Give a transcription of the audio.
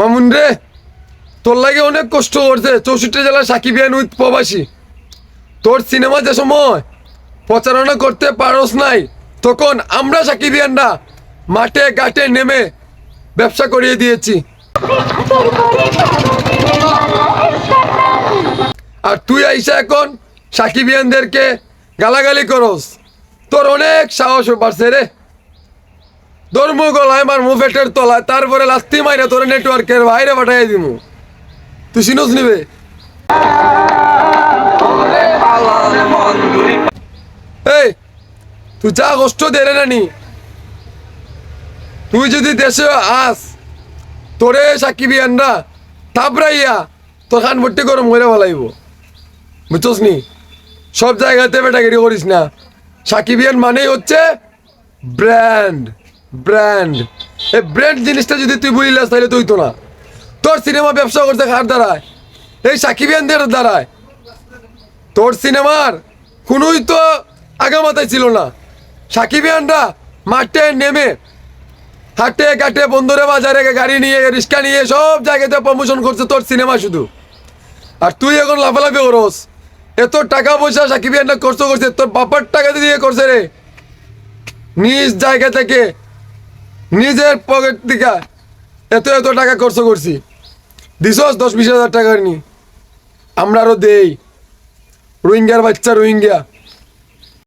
মামুন রে, তোর লাগে অনেক কষ্ট করছে 64 জেলা সাকিবিয়ান উইথ প্রবাসী। তোর সিনেমা যে সময় প্রচারণা করতে পারস নাই, তখন আমরা সাকিবিয়ানরা মাঠে ঘাটে নেমে ব্যবসা করিয়ে দিয়েছি। আর তুই আইসা এখন সাকিবিয়ানদেরকে গালাগালি করস, তোর অনেক সাহস বাড়ছে রে। ধর্ম গলায় মার মুভেটের তলায়, তারপরে লাস্তি মাইরে তোর নেটওয়ার্কের বাইরে পাঠাই দিমু। তুই চিনোস নিবে? এই তুই যা কষ্ট দে রে নানি, তুই যদি দেশে আস, তোরে সাকিবিয়ানরা থাপড়াইয়া তোর খান ভর্তি করে মরে বলাইব, বুঝছস নি? সব জায়গাতে বেটাগিরি করিস না। সাকিবিয়ান মানেই হচ্ছে ব্র্যান্ড। ব্র্যান্ড, এই ব্র্যান্ড জিনিসটা যদি তুই বুঝলাস তাহলে তুই তো না। তোর সিনেমা ব্যবসা করছে কার দ্বারায়? এই সাকিবিয়ানদের দ্বারায়। তোর সিনেমার কোনোই তো আগামাতায় ছিল না। সাকিবিয়ানরা মাঠে নেমে হাটে ঘাটে বন্দরে বাজারে গাড়ি নিয়ে রিক্সা নিয়ে সব জায়গাতে প্রমোশন করছে তোর সিনেমা শুধু। আর তুই এখন লাফালাফি করস। এত টাকা পয়সা সাকিবিয়ানরা খরচ করছে, তোর বাবার টাকা দিয়ে করছে রে। নিজ জায়গা থেকে নিজের পকেট থেকে এত এত টাকা খরচ করছি। দিছস 10-20 হাজার টাকা নি, আমরা আরো দেই। রোহিঙ্গার বাচ্চা রোহিঙ্গা